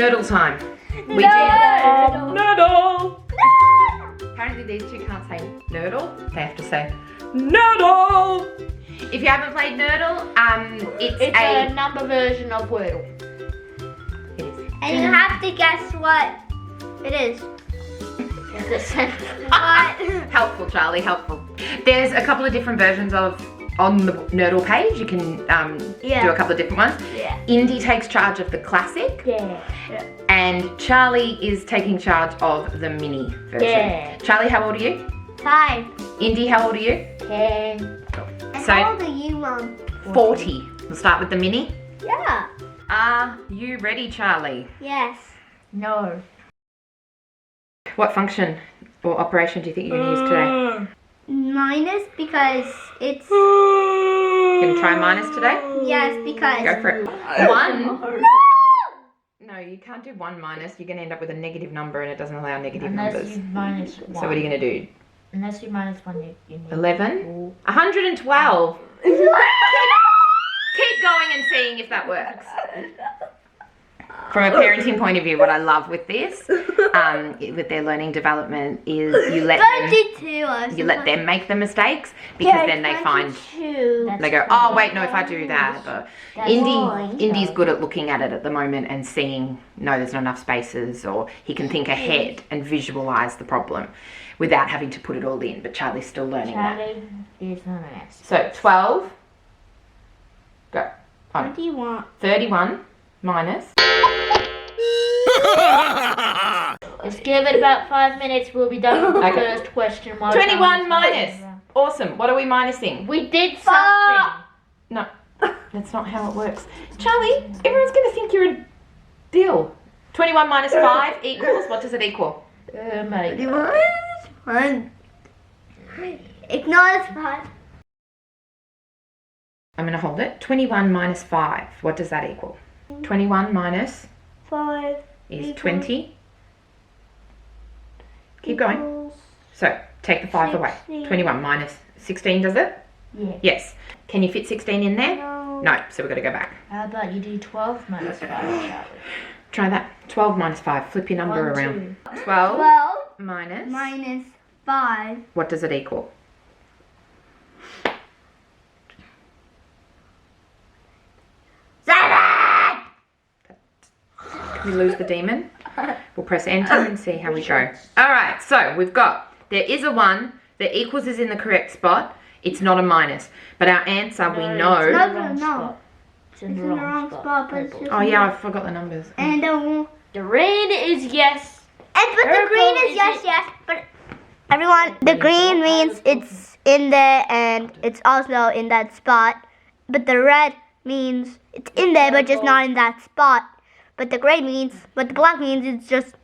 Nerdle time. We did Nerdle. Nerdle. Apparently these two can't say Nerdle. They have to say Nerdle. If you haven't played Nerdle, it's a number version of Wordle. It is. And you have to guess what it is. What? Helpful, Charlie, helpful. There's a couple of different versions on the Nerdle page. You can do a couple of different ones. Yeah. Indy takes charge of the classic. Yeah. And Charlie is taking charge of the mini version. Yeah. Charlie, how old are you? 5. Indy, how old are you? 10. And So- how old are you, Mom? 40. We'll start with the mini. Yeah. Are you ready, Charlie? Yes. No. What function or operation do you think you're going to use today? Minus because it's... Can you try minus today? Yes, because... Go for it. 1. No, you can't do 1 minus. You're going to end up with a negative number and it doesn't allow negative Unless numbers. you minus 1. So what are you going to do? Unless you minus 1, you need 11? 4. 112. Keep going and seeing if that works. From a parenting point of view, what I love with this, with their learning development, is you let them make the mistakes because then they find they go, oh wait, no, if I do that. Or Indy's good at looking at it at the moment and seeing, no, there's not enough spaces, or he can think ahead and visualize the problem without having to put it all in. But Charlie's still learning that. Charlie is not an S. So 12. Go. What do you want? 31 minus. Let's give it about 5 minutes. We'll be done with the Okay. first question. 21 minus. Awesome. What are we minusing? We did something. No, that's not how it works. Charlie, everyone's going to think you're a dill. 21 minus 5 equals, what does it equal? Mate. Ignore this part. I'm going to hold it. 21 minus 5, what does that equal? 21 minus 5 is equals 20. Keep going. equals So, take the 5 away. 16. 21 minus 16, does it? Yeah. Yes. Can you fit 16 in there? No. No, so we've got to go back. How about you do 12 minus 5, Charlie? Try that. 12 minus 5. Flip your number 1, around. 2. 12 12 minus. minus 5. What does it equal? Can we lose the demon? We'll press enter and see how we go. Alright, so we've got, there is a 1, the equals is in the correct spot, it's not a minus. But our answer, we know... It's in the wrong spot. But it's just Oh yeah, I forgot the numbers. And The green is yes. but the Purple green is is yes, but everyone, the green means it's in there and it's also in that spot. But the red means it's in there but just not in that spot. But the gray means, but the black means it's just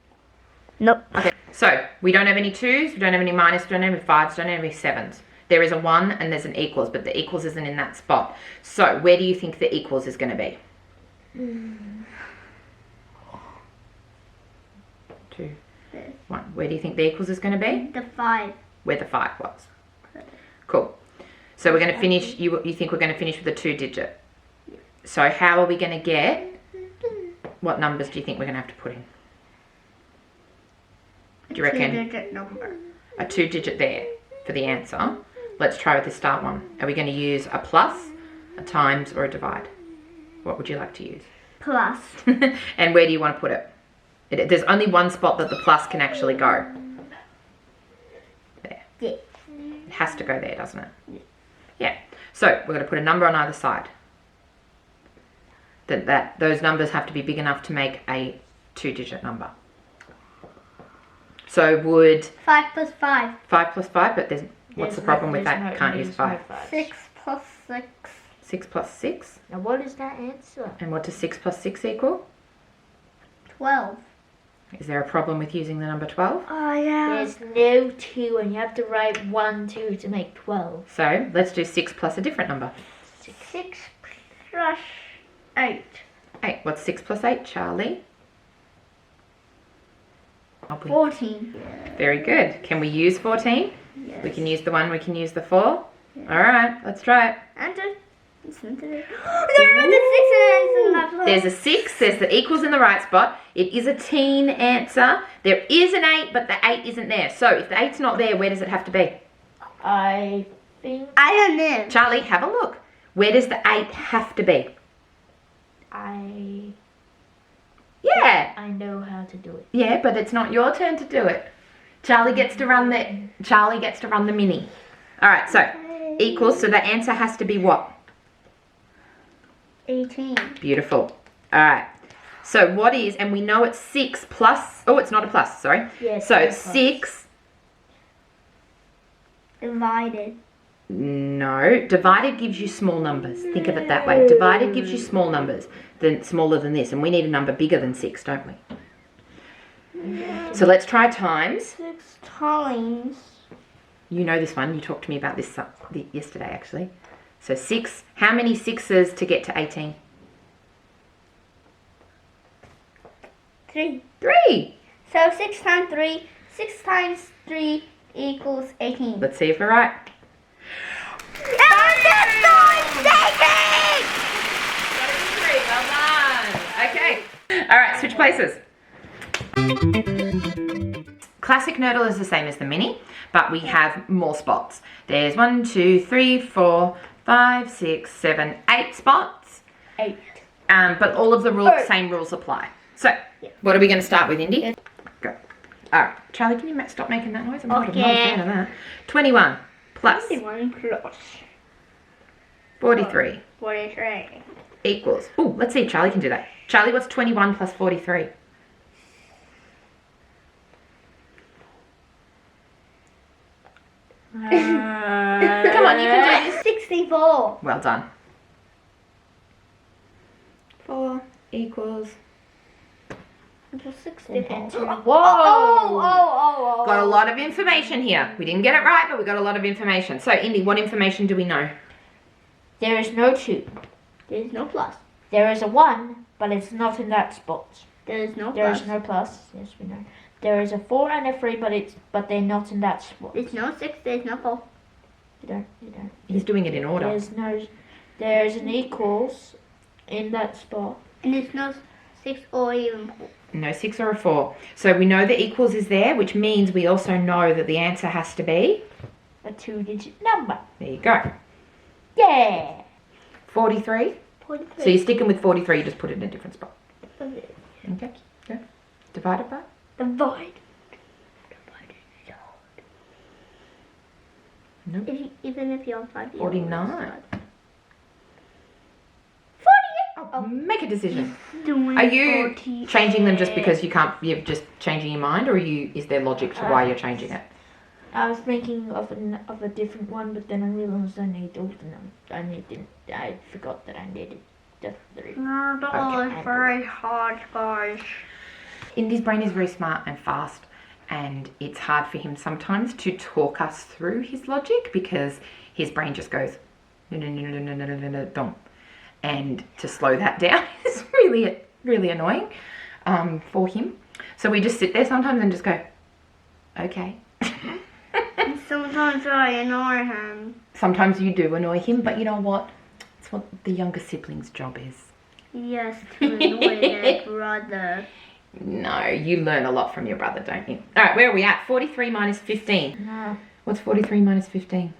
nope. Okay, so we don't have any 2s, we don't have any minus, we don't have any 5s, we don't have any 7s. There is a 1 and there's an equals, but the equals isn't in that spot. So where do you think the equals is going to be? 2, 1. Where do you think the equals is going to be? The 5. Where the 5 was. Cool. So we're going to finish, you think we're going to finish with a 2-digit. So how are we going to get, what numbers do you think we're going to have to put in? Do you reckon? 2-digit number. A 2-digit there for the answer. Let's try with the start one. Are we going to use a plus, a times, or a divide? What would you like to use? Plus. And where do you want to put it? There's only one spot that the plus can actually go. There. Yeah. It has to go there, doesn't it? Yeah. So we're going to put a number on either side. Those numbers have to be big enough to make a 2-digit number. So would 5 plus 5. 5 plus 5, but what's the problem with that? Can't use 5. 6 plus 6. 6 plus 6. Now what is that answer? And what does 6 plus 6 equal? 12. Is there a problem with using the number 12? Oh yeah. There's no 2 and you have to write 1, 2 to make 12. So let's do 6 plus a different number. 6 plus 8. 8. What's 6 plus 8, Charlie? 14. Very good. Can we use 14? Yes. We can use the 1, we can use the 4. Alright, let's try it. Enter. There's a 6. There's the equals in the right spot. It is a teen answer. There is an 8, but the 8 isn't there. So if the 8's not there, where does it have to be? I think I don't know. Charlie, have a look. Where does the 8 have to be? Yeah. I know how to do it. Yeah, but it's not your turn to do it. Charlie gets to run the mini. All right, so equals. So the answer has to be what? 18. Beautiful. All right. So what is, and we know it's 6 plus, oh, it's not a plus, sorry. Yes. So 6. Divided. No, divided gives you small numbers. Think of it that way. Divided gives you small numbers, smaller than this, and we need a number bigger than 6, don't we? So let's try times. 6 times. You know this one. You talked to me about this yesterday, actually. So 6. How many 6s to get to 18? 3. 3. So 6 times 3. 6 times 3 equals 18. Let's see if we're right. I'm just so excited! Well done. Okay. All right, switch places. Classic Nerdle is the same as the mini, but we have more spots. There's 1, 2, 3, 4, 5, 6, 7, 8 spots. 8. But all of the same rules apply. So, what are we going to start with, Indy? Go. All right, Charlie, can you stop making that noise? I'm not a fan of that. 21 plus 21 plus 43 43. equals. Oh, let's see if Charlie can do that. Charlie, what's 21 plus 43? Come on, you can do this. 64. Well done. 4 equals. 64. Whoa! Oh. Got a lot of information here. We didn't get it right, but we got a lot of information. So, Indy, what information do we know? There is no 2. There's no plus. There is a 1, but it's not in that spot. There's no There plus. is no plus. Yes, we know. There is a 4 and a 3, but they're not in that spot. There's no 6. There's no 4. You don't. He's doing it in order. There's an equals in that spot. And there's no 6 or even 4. No 6 or a 4. So we know the equals is there, which means we also know that the answer has to be A 2-digit number. There you go. Yeah. 43. 43. So you're sticking with 43, you just put it in a different spot. Okay, good. Divided by? Divide. Nope. Even if you're 5 years 49. 48. Oh, make a decision. Doing Are you 48. changing them just because you're just changing your mind, or is there logic to why you're changing it? I was thinking of a different one, but then I realized I need all the numbers. I forgot that I needed the 3. Nerdle is very hard, guys. Indy's brain is very smart and fast, and it's hard for him sometimes to talk us through his logic because his brain just goes no, and to slow that down is really annoying for him. So we just sit there sometimes and just go, okay. Sometimes I annoy him. Sometimes you do annoy him, but you know what? It's what the younger sibling's job is. Yes, to annoy their brother. No, you learn a lot from your brother, don't you? All right, where are we at? 43 minus 15. No. What's 43 minus 15?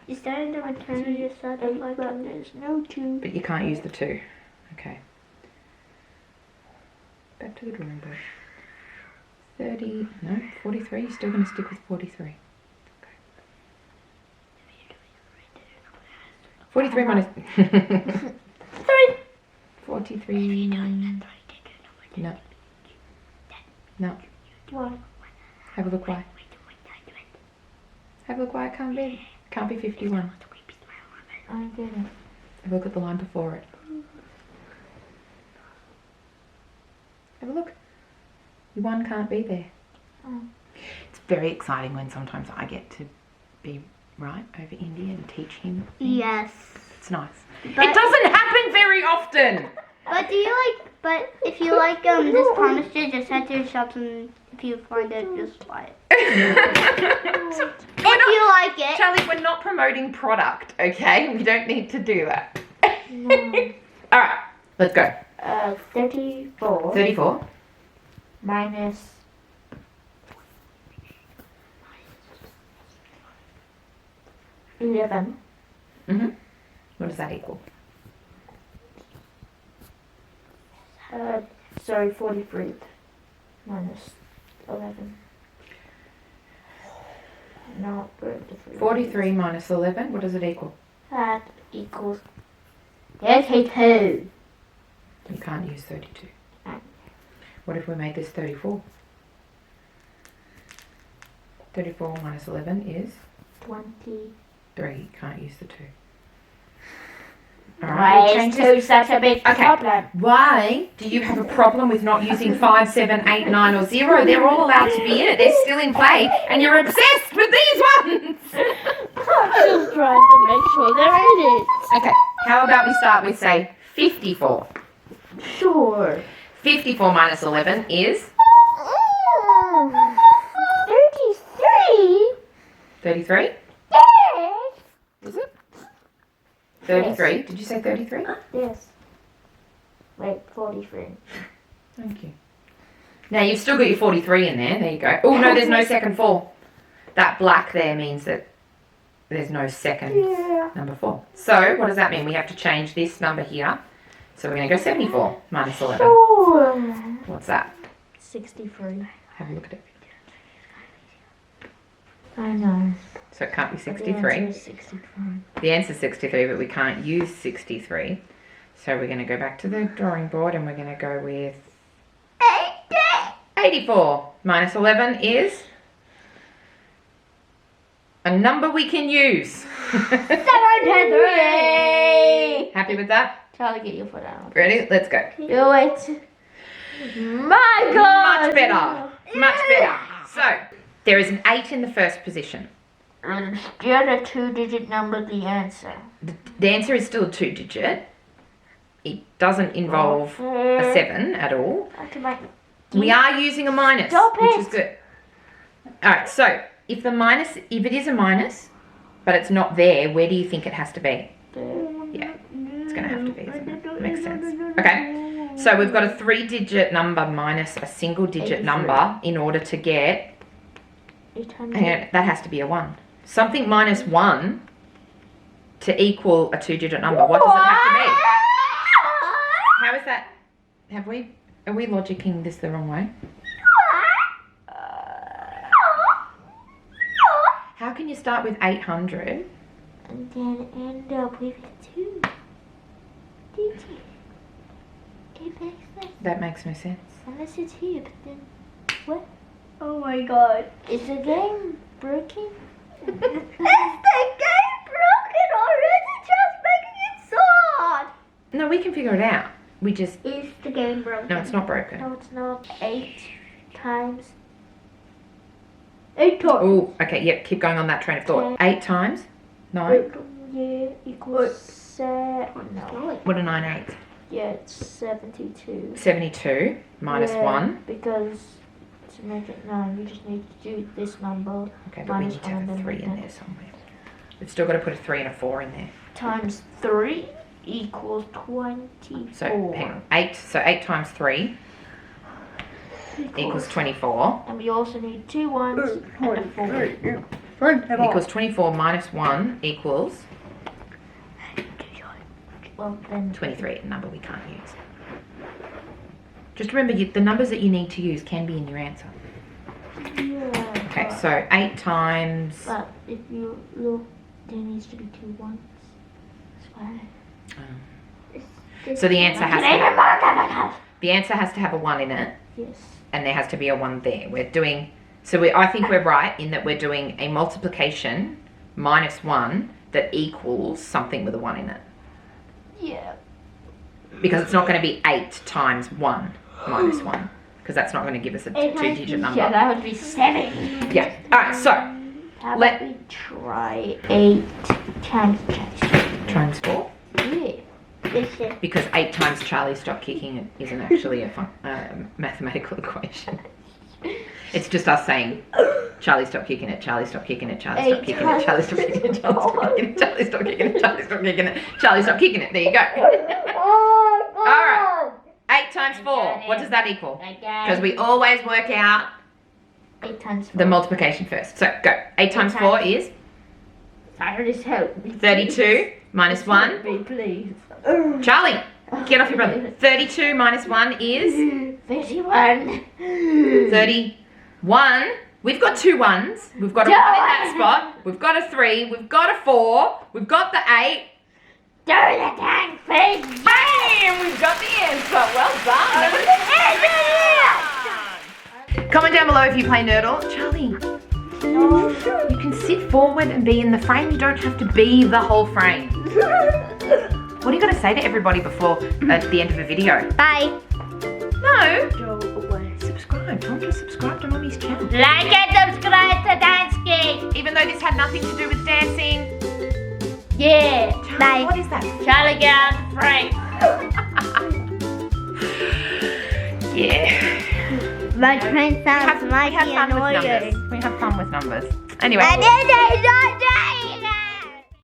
Is that in the return of your set? But there's no 2. But you can't use the 2. Okay. Back to the drawing board. 30, no, 43. You're still going to stick with 43. Okay. 43 minus... 3. 43... No. No. What? Have a look why. Have a look why it can't be 51. I didn't. Have a look at the line before it. Have a look. Your 1 can't be there. Oh. It's very exciting when sometimes I get to be right over Indy and teach him. Yes. It's nice. But- it doesn't happen very often. But do you like? But if you like this chemistry, just head to your shop and if you find it, just buy it. If you like it. Charlie, we're not promoting product, okay? We don't need to do that. No. Alright, let's go. 34 34. minus 11. What does that equal? 43 minus 11. No, 43 minus 11, what does it equal? That equals 32. You can't use 32. Ah. What if we made this 34? 34 minus 11 is 23. Can't use the 2. Why is 2 such a big problem? Why do you have a problem with not using 5, 7, 8, 9 or 0? They're all allowed to be in it. They're still in play and you're obsessed with these ones. I'm just trying to make sure they're in it. Okay, how about we start with, say, 54? Sure. 54 minus 11 is 33? 33? Yes. Is it? 33. Yes. Did you say 33? Yes. Wait, 43. Thank you. Now you've still got your 43 in there. There you go. Oh no, there's no second 4. That black there means that there's no second number 4. So what does that mean? We have to change this number here. So we're going to go 74 minus 11. Sure. What's that? 63. Have a look at it. I know. So it can't be The 63. answer is 63. The answer's 63, but we can't use 63. So we're going to go back to the drawing board and we're going to go with 84 minus 11 is a number we can use. 73. Happy with that? Charlie, get your foot out. Ready? Let's go. Do it. My God. Much better. Much better. So, there is an 8 in the first position. Instead of 2-digit number, the answer. The answer is still a 2-digit. It doesn't involve a 7 at all. We are using a minus, Stop which it. is good. Alright, so if it is a minus, but it's not there, where do you think it has to be? Yeah, it's going to have to be, isn't it? Makes sense. Okay, so we've got a 3-digit number minus a single-digit number in order to get, 800. and that has to be a 1. Something minus 1 to equal a 2-digit number. What does it have to be? How is that? Are we logicking this the wrong way? How can you start with 800? And then end up with 2 digits. It makes sense. That makes no sense. Unless it's here, but then what? Oh my God. Is the game broken? Is the game broken or is it just making it so hard? No, we can figure it out. We just... Is the game broken? No, it's not broken. No, it's not. 8 times. 8 times. Oh, okay, yep, keep going on that train of thought. 8 times 9? Yeah, equals no. What are 9 eighths? Yeah, it's 72. 72 minus Yeah, 1. Because to make it 9, you just need to do this number. Okay, but we minus need to have a 1 3 and in then there somewhere. We've still got to put a 3 and a 4 in there. Times 3 equals 24. So, hang on. 8, so 8 times 3 equals 24. And we also need 2 1s and a 4. Equals 24 minus 1 equals Well, then 23, a number we can't use. Just remember, the numbers that you need to use can be in your answer. Yeah. Okay, so 8 times... But if you look, there needs to be 2 1s. That's why. So the answer has to have a 1 in it, Yes. and there has to be a 1 there. We're doing... So I think we're right in that we're doing a multiplication minus 1 that equals something with a 1 in it. Yeah. Because it's not going to be 8 times 1 minus 1. Because that's not going to give us a 2-digit number. Yeah, that would be 7. Yeah. Alright, so How about we try 8 times times 4. Yeah. Because 8 times Charlie stop kicking isn't actually a mathematical equation. It's just us saying Charlie, stop kicking it. Charlie, stop kicking it. Charlie, stop kicking it. Charlie, stop kicking it. Charlie, stop kicking it. Charlie, stop kicking it. Charlie, stop kicking it. Charlie, stop kicking it. There you go. All right. 8 times 4. What does that equal? Because we always work out 8 times 4. the multiplication first. So go. 8 times 4 is? Cyrus, help me. 32 minus 1. Help me, please. Charlie, get off your brother. 32 minus 1 is? 31. 31. We've got 2 1s. We've got a 1 in that spot. We've got a 3. We've got a 4. We've got the 8. Do the dang thing. Bam! We've got the answer. Well done. Comment down below if you play Nerdle. Charlie, you can sit forward and be in the frame. You don't have to be the whole frame. What do you got to say to everybody before at the end of a video? Bye. No. Go away. Subscribe. Tell me to subscribe to Mummy's channel. Like and subscribe to Dance Geek. Even though this had nothing to do with dancing. Yeah. Charlie, Bye. what is that? Charlie, get out of the frame. Yeah. My friend sounds We have mighty fun with annoying. numbers. We have fun with numbers. Anyway. And then they don't